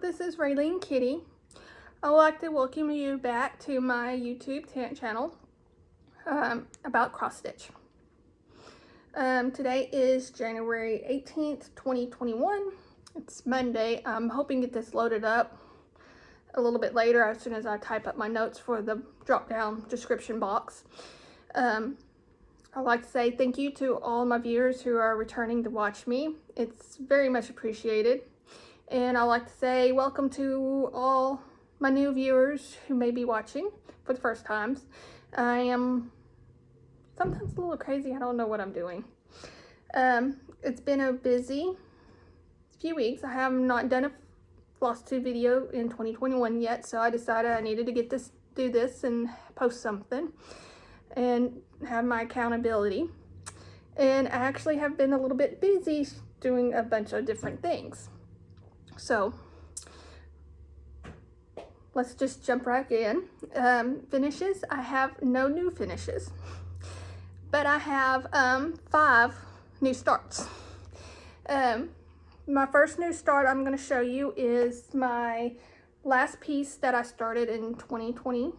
this is Raylene Kitty. I would like to welcome you back to my YouTube channel about cross stitch. Today is January 18th, 2021. It's Monday. I'm hoping to get this loaded up a little bit later as soon as I type up my notes for the drop down description box. I'd like to say thank you to all my viewers who are returning to watch me. It's very much appreciated. And I'd like to say welcome to all my new viewers who may be watching for the first times. I am sometimes a little crazy. I don't know what I'm doing. It's been a busy few weeks. I have not done a FlossTube video in 2021 yet, so I decided I needed to do this and post something and have my accountability. And I actually have been a little bit busy doing a bunch of different things. So let's just jump right in. Finishes, I have no new finishes, but I have 5 new starts. My first new start I'm going to show you is my last piece that I started in 2020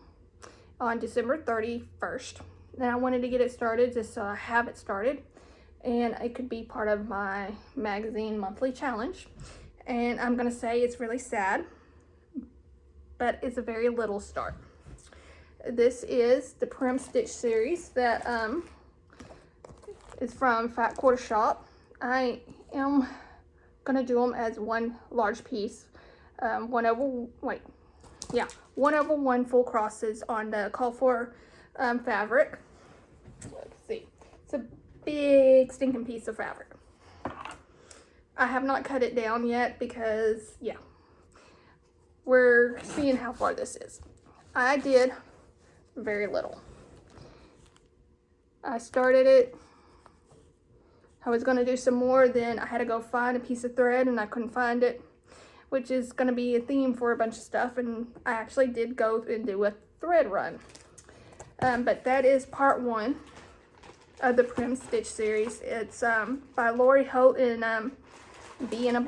on December 31st. And I wanted to get it started just so I have it started and it could be part of my magazine monthly challenge. And I'm going to say it's really sad, but it's a very little start. This is the Prim Stitch series that is from Fat Quarter Shop. I am going to do them as one large piece, 1/1 full crosses on the call for fabric. Let's see, it's a big stinking piece of fabric. I have not cut it down yet because, yeah, we're seeing how far this is. I did very little. I started it. I was going to do some more, then I had to go find a piece of thread and I couldn't find it, which is going to be a theme for a bunch of stuff, and I actually did go and do a thread run. But that is part 1 of the Prim Stitch series. It's by Holt and Bee in My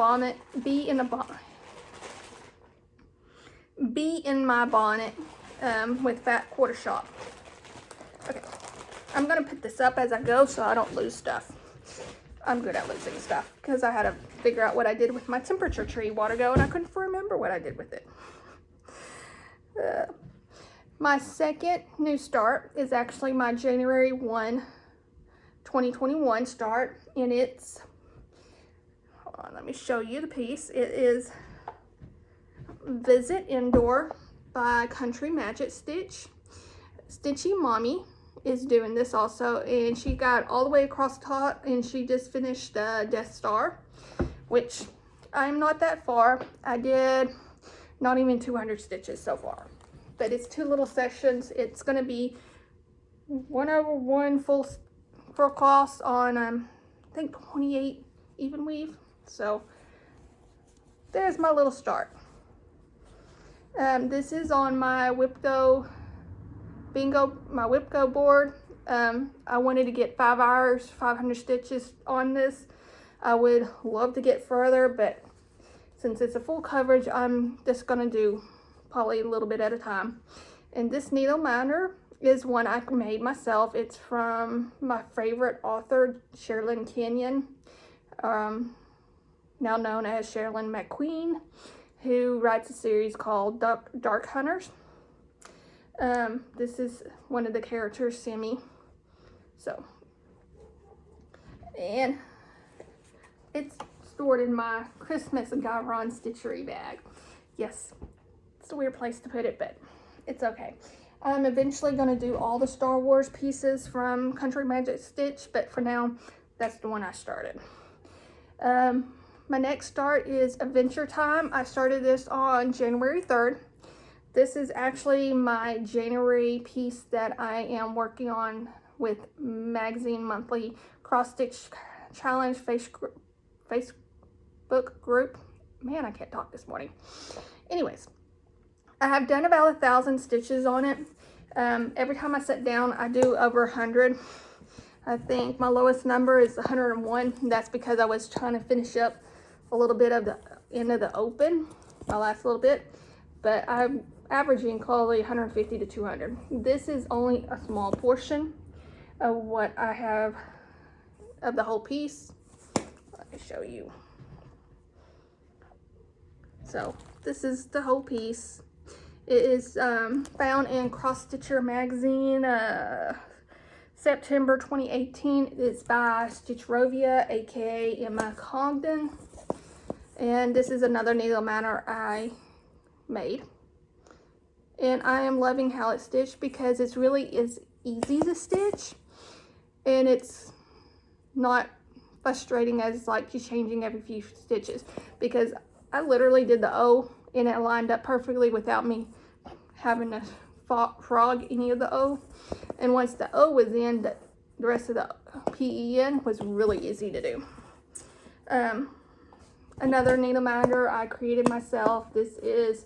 Bonnet with Fat Quarter Shop. Okay, I'm gonna put this up as I go so I don't lose stuff. I'm good at losing stuff because I had to figure out what I did with my temperature tree a while ago and I couldn't remember what I did with it. My second new start is actually my January 1, 2021 start, and it's, hold on, let me show you the piece. It is Visit Endor by Country Magic Stitch. Stitchin Mommy is doing this also, and she got all the way across the top and she just finished Death Star, which I'm not that far. I did not even 200 stitches so far, but it's 2 little sections. It's going to be 1/1 full cross on I think 28 even weave. So there's my little start. This is on my Whipco board. I wanted to get 5 hours, 500 stitches on this. I would love to get further, but since it's a full coverage, I'm just gonna do probably a little bit at a time. And this needle minder is one I made myself. It's from my favorite author, Carolyn, now known as Carolyn McQueen, who writes a series called Dark Hunters. This is one of the characters, Sammy. So, and it's stored in my Christmas Caravan stitchery bag. Yes, it's a weird place to put it, but it's okay. I'm eventually going to do all the Star Wars pieces from Country Magic Stitch, but for now, that's the one I started. My next start is Adventure Time. I started this on January 3rd. This is actually my January piece that I am working on with Magazine Monthly Cross Stitch Challenge Facebook group. Man, I can't talk this morning. Anyways, I have done about 1,000 stitches on it. Every time I sit down, I do over 100. I think my lowest number is 101. That's because I was trying to finish up a little bit of the end of the open. my last little bit, but I'm averaging probably 150 to 200. This is only a small portion of what I have of the whole piece. Let me show you. So this is the whole piece. It is found in Cross Stitcher magazine, September 2018. It's by Stitchrovia, aka Emma Congdon. And this is another needle matter I made. And I am loving how it's stitched because it's really is easy to stitch. And it's not frustrating as like you're changing every few stitches, because I literally did the O and it lined up perfectly without me having to frog any of the O. And once the O was in, the rest of the PEN was really easy to do. Another needle minder I created myself. This is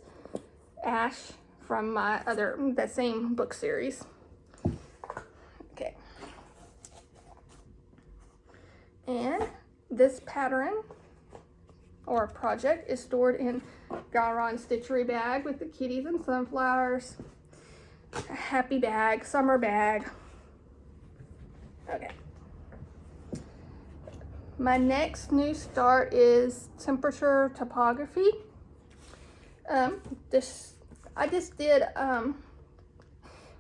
Ash from my that same book series. Okay. And this pattern or project is stored in Caravan stitchery bag with the kitties and sunflowers. A happy bag, summer bag. Okay. My next new start is temperature typography. I just did,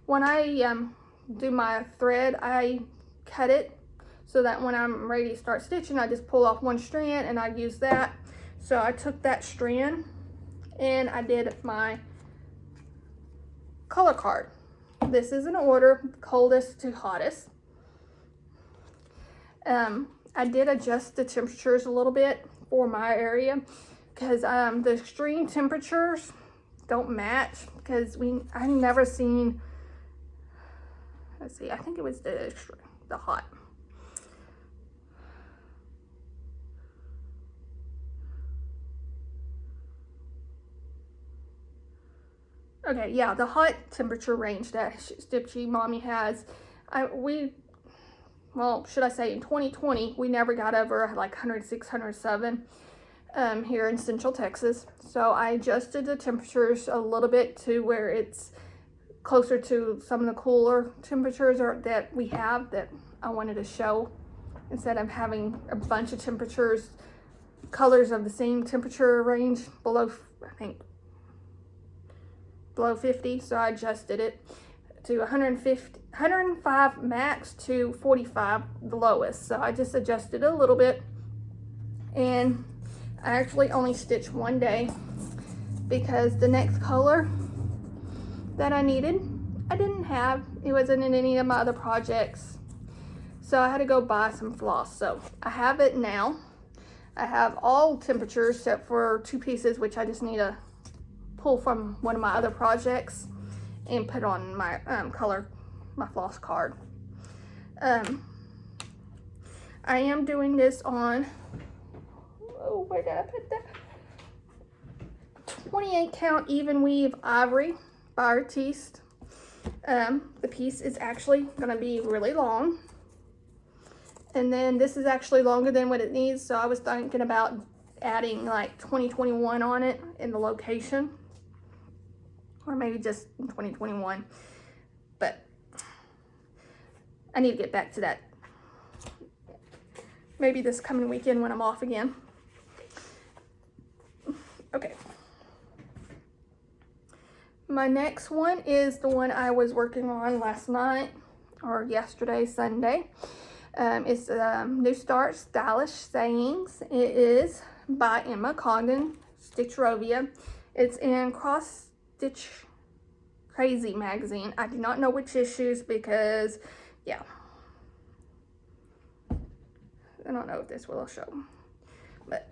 when I do my thread, I cut it so that when I'm ready to start stitching, I just pull off one strand and I use that. So I took that strand and I did my color card. This is in order, coldest to hottest. I did adjust the temperatures a little bit for my area because the extreme temperatures don't match, because I've never seen, let's see, I think it was the hot. Okay, yeah, the hot temperature range that Stitchin Mommy has, well, should I say in 2020, we never got over like 106, 107 here in Central Texas. So I adjusted the temperatures a little bit to where it's closer to some of the cooler temperatures that we have that I wanted to show, instead of having a bunch of temperatures, colors of the same temperature range below, I think, below 50. So I adjusted it to 105 max to 45 the lowest. So I just adjusted it a little bit, and I actually only stitched one day because the next color that I needed I didn't have. It wasn't in any of my other projects, so I had to go buy some floss. So I have it now. I have all temperatures except for two pieces, which I just need to pull from one of my other projects and put on my my floss card. I am doing this on, oh, where did I put that? 28 count even weave ivory by Artiste. The piece is actually gonna be really long, and then this is actually longer than what it needs, so I was thinking about adding like 2021 on it in the location, or maybe just in 2021, but I need to get back to that maybe this coming weekend when I'm off again. Okay. My next one is the one I was working on last night, or yesterday, Sunday. It's New Start Stylish Sayings. It is by Emma Congdon, Stitchrovia. It's in Cross Stitch Crazy magazine. I do not know which issues because, yeah, I don't know if this will show, but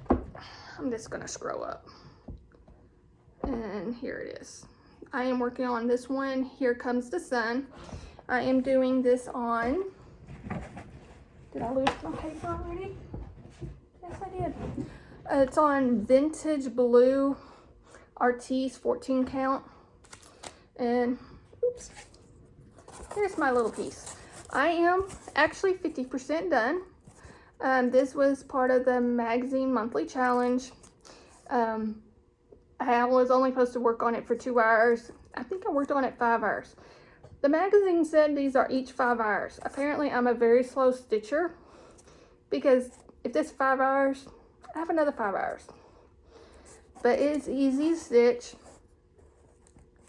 I'm just gonna scroll up, and here it is. I am working on this one, Here Comes the Sun. I am doing this on, did I lose my paper already? Yes, I did. It's on Vintage Blue Artiste 14 count. And, oops, here's my little piece. I am actually 50% done. This was part of the magazine monthly challenge. I I was only supposed to work on it for 2 hours. I think I worked on it 5 hours. The magazine said these are each 5 hours. Apparently, I'm a very slow stitcher because if this is 5 hours, I have another 5 hours. But it's easy to stitch.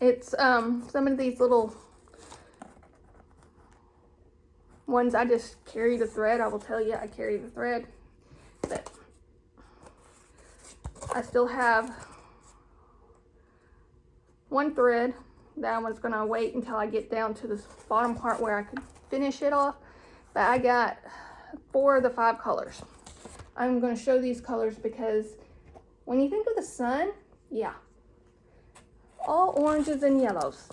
It's some of these little ones I just carry the thread. I will tell you I carry the thread. But I still have one thread that I was going to wait until I get down to this bottom part where I could finish it off. But I got 4 of the 5 colors. I'm going to show these colors because when you think of the sun, yeah, all oranges and yellows.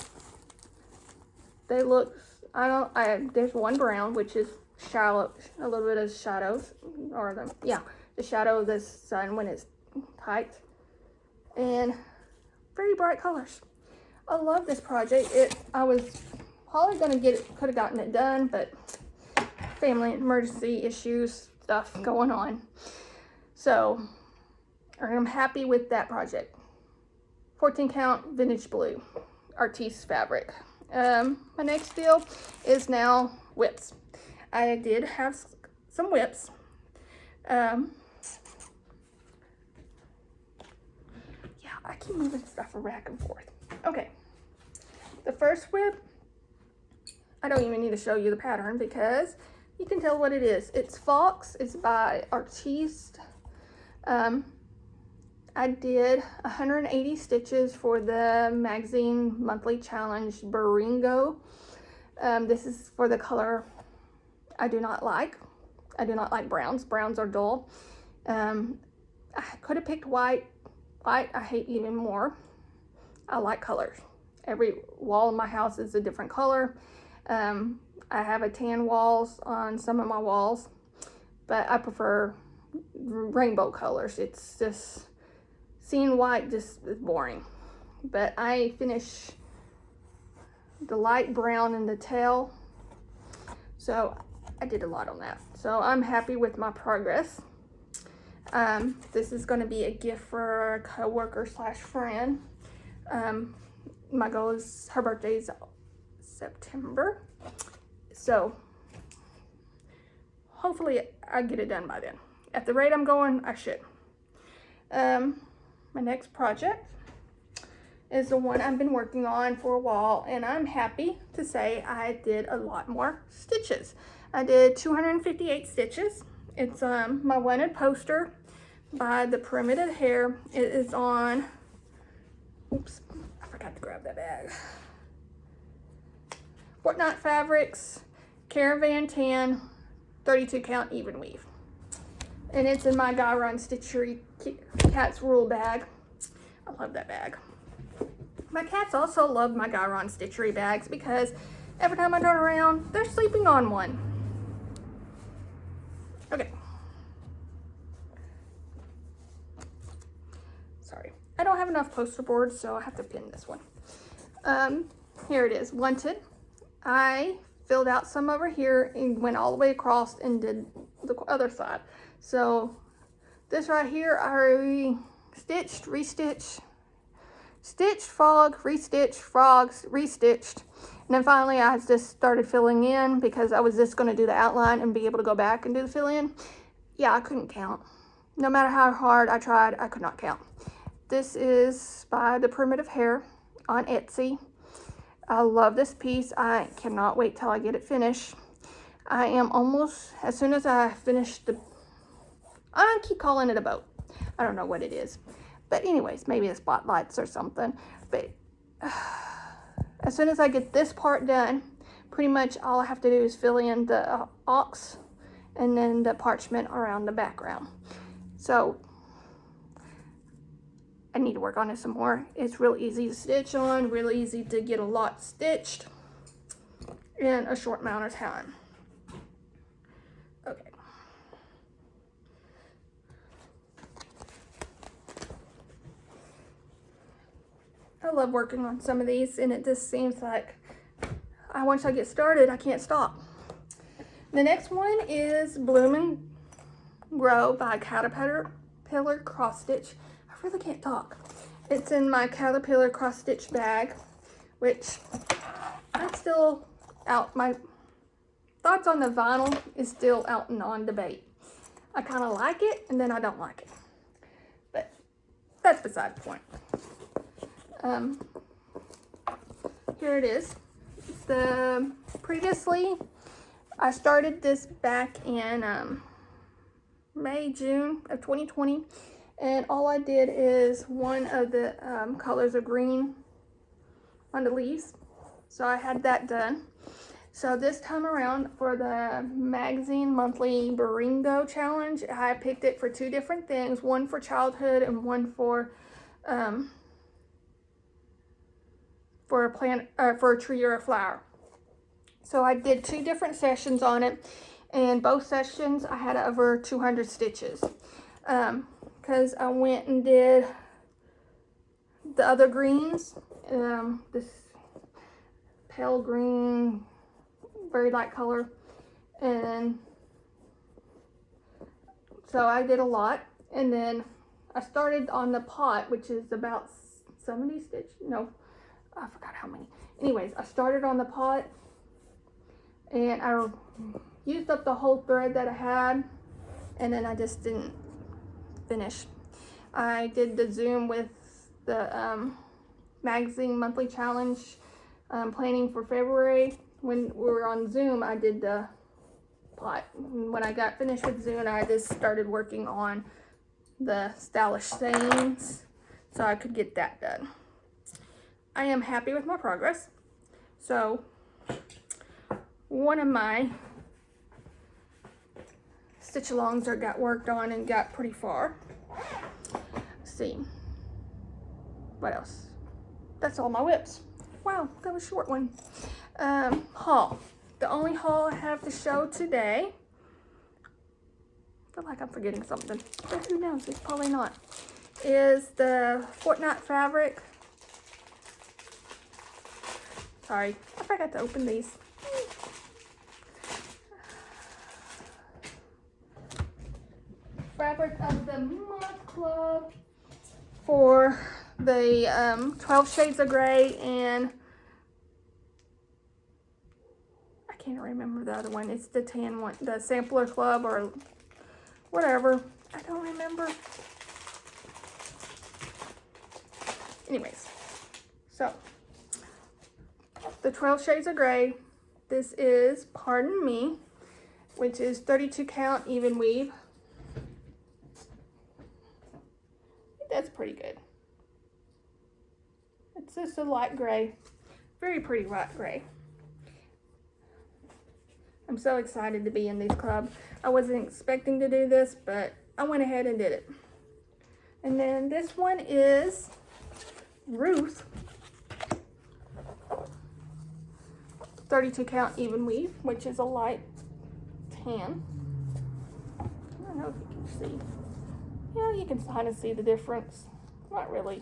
They look, there's one brown, which is shallow, a little bit of shadows, or the shadow of the sun when it's tight, and very bright colors. I love this project. I was probably gonna could have gotten it done, but family emergency issues, stuff going on. So I'm happy with that project. 14 count vintage blue, Artiste fabric. My next deal is now whips. I did have some whips. Yeah, I keep moving stuff back and forth. Okay, the first whip, I don't even need to show you the pattern because you can tell what it is. It's Fox. It's by Artiste. I did 180 stitches for the magazine monthly challenge Brrrrrringo. This is for the color I do not like. I do not like browns. Browns are dull. I could have picked white. White I hate even more. I like colors. Every wall in my house is a different color. I have a tan walls on some of my walls, but I prefer rainbow colors. It's just, seeing white just is boring. But I finished the light brown in the tail, so I did a lot on that. So I'm happy with my progress. This is going to be a gift for a coworker / friend. My goal is, her birthday is September, so hopefully I get it done by then. At the rate I'm going, I should. My next project is the one I've been working on for a while, and I'm happy to say I did a lot more stitches. I did 258 stitches. It's my wanted poster by the Prim Hare. It is on, oops, I forgot to grab that bag. Fortnight Fabrics, Caravan tan, 32 count even weave. And it's in my Caravan Stitchery Cat's Rule bag. I love that bag. My cats also love my Caravan Stitchery bags because every time I turn around, they're sleeping on one. Okay. Sorry. I don't have enough poster boards, so I have to pin this one. Here it is, Wanted. I filled out some over here and went all the way across and did the other side. So this right here, I stitched, restitched, stitched, frog, restitched, frogs, restitched. And then finally I just started filling in because I was just going to do the outline and be able to go back and do the fill in. Yeah, I couldn't count. No matter how hard I tried, I could not count. This is by the Prim Hare on Etsy. I love this piece. I cannot wait till I get it finished. I am almost, as soon as I finish I keep calling it a boat. I don't know what it is. But anyways, maybe the spotlights or something. But as soon as I get this part done, pretty much all I have to do is fill in the ox and then the parchment around the background. So I need to work on it some more. It's real easy to stitch on, real easy to get a lot stitched in a short amount of time. Okay. I love working on some of these, and it just seems like once I get started, I can't stop. The next one is Bloom and Grow by Caterpillar Cross Stitch. I really can't talk. It's in my Caterpillar cross stitch bag, which I'm still out. My thoughts on the vinyl is still out and on debate. I kind of like it, and then I don't like it. But that's beside the point. Here it is. Previously, I started this back in May, June of 2020. And all I did is one of the colors of green on the leaves. So I had that done. So this time around for the magazine monthly Brrrrrringo challenge, I picked it for two different things. One for childhood and one for a plant, for a tree or a flower. So I did two different sessions on it. And both sessions I had over 200 stitches. Because I went and did the other greens, this pale green, very light color, and so I did a lot. And then I started on the pot, which is about 70 stitches. No, I forgot how many. Anyways, I started on the pot, and I used up the whole thread that I had, and then I just didn't finish. I did the Zoom with the magazine monthly challenge planning for February. When we were on Zoom, I did the pot. When I got finished with Zoom, I just started working on the stylish sayings so I could get that done. I am happy with my progress. So one of my stitch alongs that got worked on and got pretty far. Let's see. What else? That's all my whips. Wow, that was a short one. Haul. The only haul I have to show today, I feel like I'm forgetting something, but who knows, it's probably not, is the Fortnight fabric. Sorry, I forgot to open these. Fabric of the Month Club for the 12 Shades of Gray, and I can't remember the other one. It's the tan one, the Sampler Club or whatever. I don't remember. Anyways, so the 12 Shades of Gray. This is Pardon Me, which is 32 count even weave. That's pretty good. It's just a light gray, very pretty light gray. I'm so excited to be in these clubs. I wasn't expecting to do this, but I went ahead and did it. And then this one is Ruth, 32 count even weave, which is a light tan. I don't know if you can see. Yeah, you can kind of see the difference. Not really.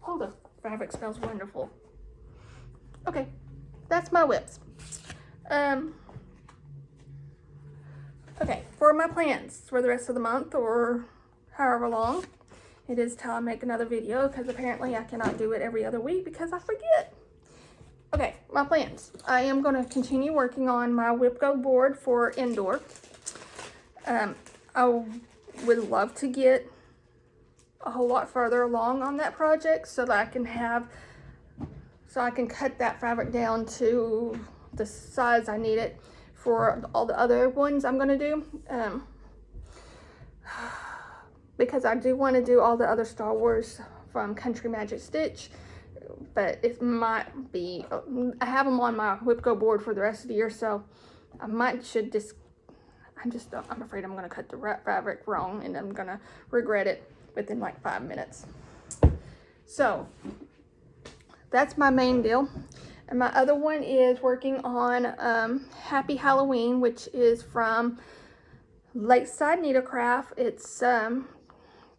Oh, the fabric smells wonderful. Okay, that's my whips. Okay, for my plans for the rest of the month or however long, it is time to make another video because apparently I cannot do it every other week because I forget. Okay, my plans. I am going to continue working on my Whipco board for Endor. I would love to get a whole lot further along on that project so that I can cut that fabric down to the size I need it for all the other ones I'm going to do. Because I do want to do all the other Star Wars from Country Magic Stitch, but it might be, I have them on my Whipco board for the rest of the year, so I I'm afraid I'm going to cut the fabric wrong and I'm going to regret it within like 5 minutes. So that's my main deal. And my other one is working on Happy Halloween, which is from Lakeside Needlecraft. It's, don't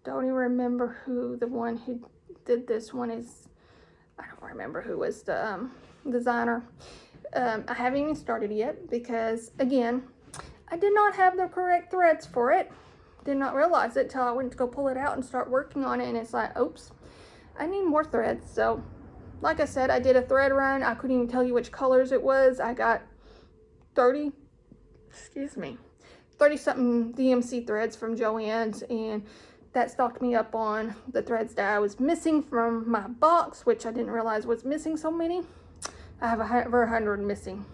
even remember who the one who did this one is. I don't remember who was the designer. I haven't even started yet because, again, I did not have the correct threads for it did not realize it till I went to go pull it out and start working on it, and it's like, oops, I need more threads. So like I said, I did a thread run. I couldn't even tell you which colors it was. I got 30 something DMC threads from Joann's, and that stocked me up on the threads that I was missing from my box, which I didn't realize was missing so many. I have over 100 missing,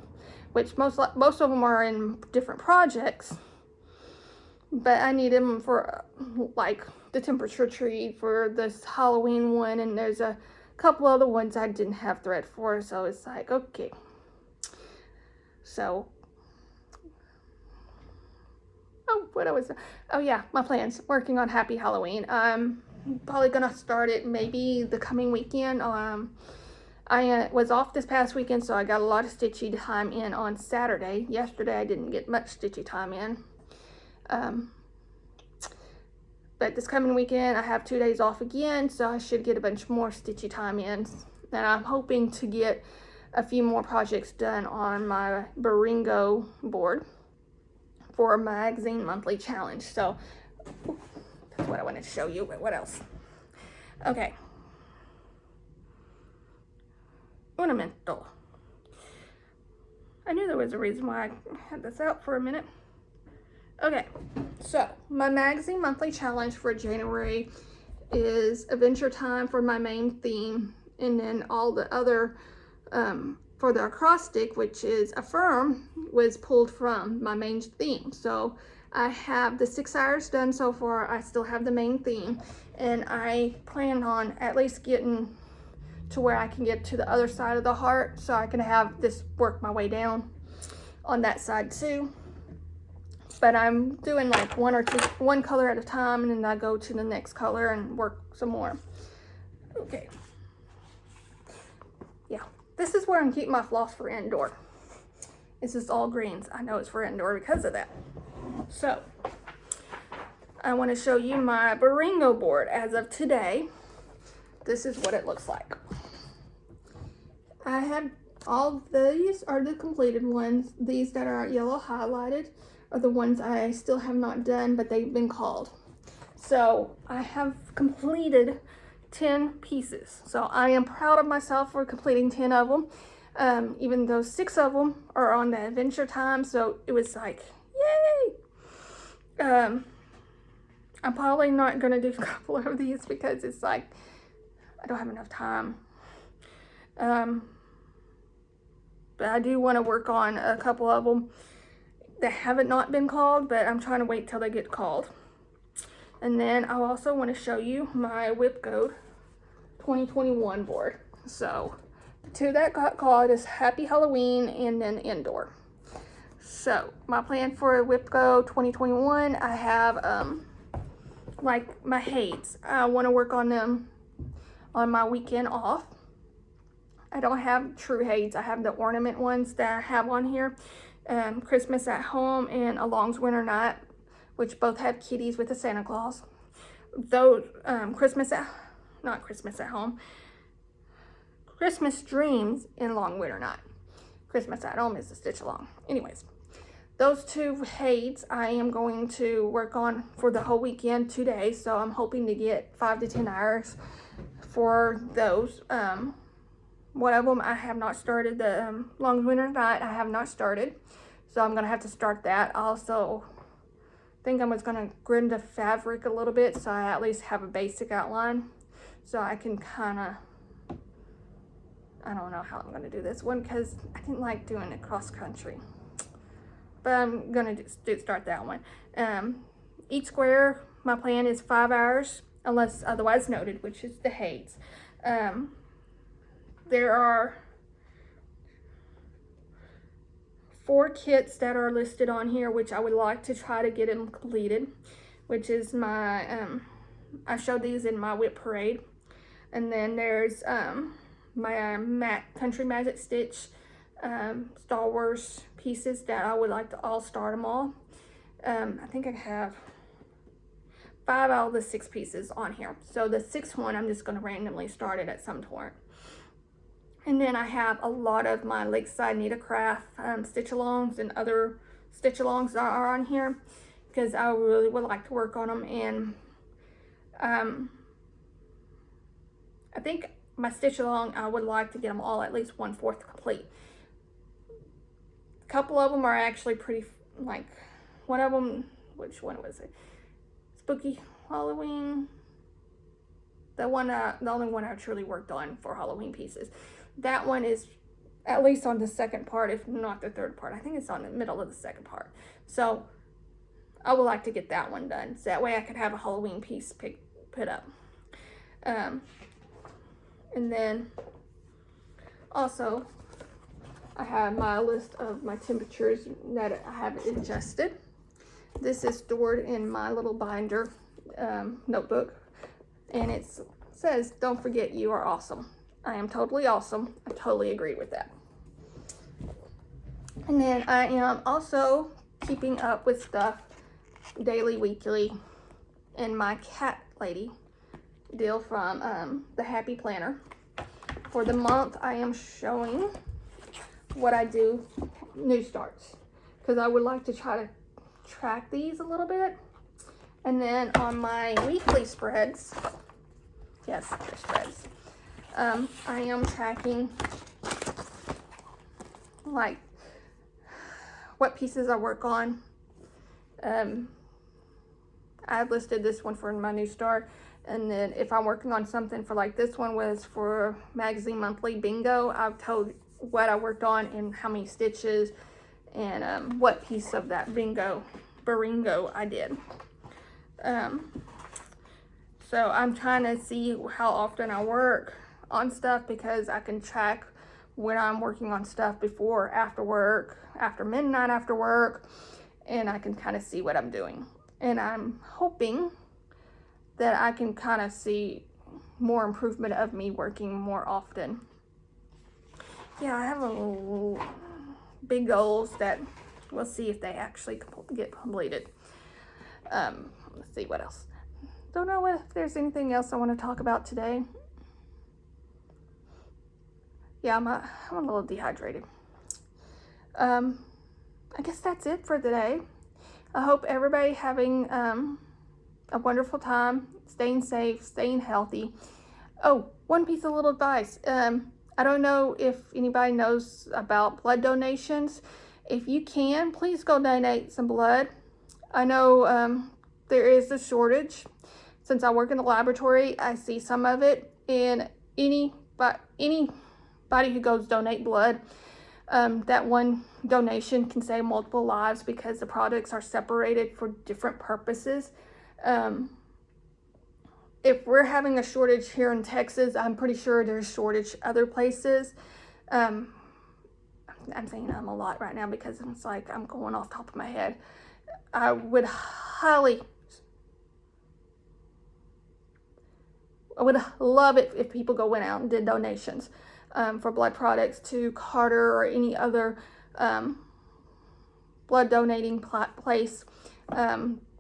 which most of them are in different projects, but I need them for like the temperature tree for this Halloween one, and there's a couple other ones I didn't have thread for, so it's like, okay. So oh yeah, my plans, working on Happy Halloween. I'm probably gonna start it maybe the coming weekend. I was off this past weekend, so I got a lot of stitchy time in on Saturday. Yesterday I didn't get much stitchy time in, but this coming weekend I have 2 days off again, so I should get a bunch more stitchy time in, and I'm hoping to get a few more projects done on my Brrrrrringo board for a magazine monthly challenge. So that's what I wanted to show you. But what else? Okay, ornamental. I knew there was a reason why I had this out for a minute. Okay, so my magazine monthly challenge for January is Adventure Time for my main theme, and then all the other for the acrostic, which is Affirm, was pulled from my main theme. So I have the 6 hours done so far. I still have the main theme, and I plan on at least getting to where I can get to the other side of the heart, so I can have this work my way down on that side too. But I'm doing like one color at a time, and then I go to the next color and work some more. Okay. Yeah, this is where I'm keeping my floss for Endor. This is all greens. I know it's for Endor because of that. So I want to show you my Brrrrrringo board as of today. This is what it looks like. I have all these are the completed ones. These that are yellow highlighted are the ones I still have not done, but they've been called. So I have completed 10 pieces. So I am proud of myself for completing 10 of them. Even though 6 of them are on the Adventure Time, so it was like, yay! I'm probably not gonna do a couple of these because it's like, I don't have enough time. But I do want to work on a couple of them that haven't not been called, but I'm trying to wait till they get called. And then I also want to show you my Whip Code 2021 board. So the 2 that got called is Happy Halloween and then Endor. So my plan for Whip Code 2021, I have like my Hares. I want to work on them on my weekend off. I don't have true Hares. I have the ornament ones that I have on here. Christmas at Home and A Long's Winter Night, which both have kitties with a Santa Claus. Those Christmas Dreams and Long Winter Night. Christmas at Home is a stitch along. Anyways, those 2 Hares I am going to work on for the whole weekend, 2 days. So I'm hoping to get 5 to 10 hours for those. One of them I have not started, the Long Winter Night I have not started, so I'm gonna have to start that. I also think I was gonna grind the fabric a little bit so I at least have a basic outline, so I can kind of, I don't know how I'm gonna do this one because I didn't like doing it cross country, but I'm gonna start that one. Each square, my plan is 5 hours unless otherwise noted, which is the Hares. There are 4 kits that are listed on here, which I would like to try to get them completed, which is my, I showed these in my Whip Parade. And then there's my Country Magic Stitch Star Wars pieces that I would like to all start them all. I think I have 5 out of the 6 pieces on here. So the 6th one, I'm just going to randomly start it at some point. And then I have a lot of my Lakeside Nita Craft stitch-alongs and other stitch-alongs that are on here. because I really would like to work on them. And I think my stitch along, I would like to get them all at least 1/4 complete. A couple of them are actually pretty, like, one of them, which one was it? Spooky Halloween. The only one I truly worked on for Halloween pieces. That one is at least on the second part, if not the third part. I think it's on the middle of the second part. So I would like to get that one done, so that way I could have a Halloween piece put up. And then also I have my list of my temperatures that I have adjusted. This is stored in my little binder notebook, and it says, "Don't forget you are awesome." I am totally awesome. I totally agree with that. And then I am also keeping up with stuff daily, weekly, in my cat lady deal from the Happy Planner. For the month, I am showing what I do new starts, because I would like to try to track these a little bit. And then on my weekly spreads, yes, they're spreads, I am tracking like what pieces I work on. I've listed this one for my new start, and then if I'm working on something for, like, this one was for Magazine Monthly Bingo, I've told what I worked on and how many stitches and what piece of that Brrrrrringo I did. So I'm trying to see how often I work on stuff, because I can track when I'm working on stuff before, after work, after midnight, after work, and I can kind of see what I'm doing. And I'm hoping that I can kind of see more improvement of me working more often. Yeah, I have a big goals that we'll see if they actually get completed. Let's see what else. Don't know if there's anything else I want to talk about today. Yeah, I'm a little dehydrated. I guess that's it for today. I hope everybody having a wonderful time, staying safe, staying healthy. Oh, one piece of little advice. I don't know if anybody knows about blood donations. If you can, please go donate some blood. I know there is a shortage. Since I work in the laboratory, I see some of it. And anybody who goes donate blood, that one donation can save multiple lives, because the products are separated for different purposes. If we're having a shortage here in Texas, I'm pretty sure there's a shortage other places. I'm saying a lot right now because it's like I'm going off the top of my head. I would love it if people went out and did donations for blood products to Carter or any other blood donating place.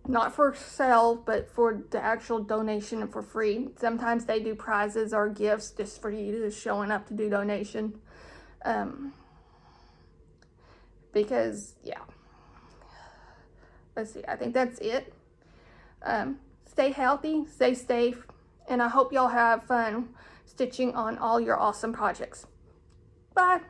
Not for sale, but for the actual donation and for free. Sometimes they do prizes or gifts just for you just showing up to do donation. Because, yeah. Let's see, I think that's it. Stay healthy, stay safe, and I hope y'all have fun stitching on all your awesome projects. Bye.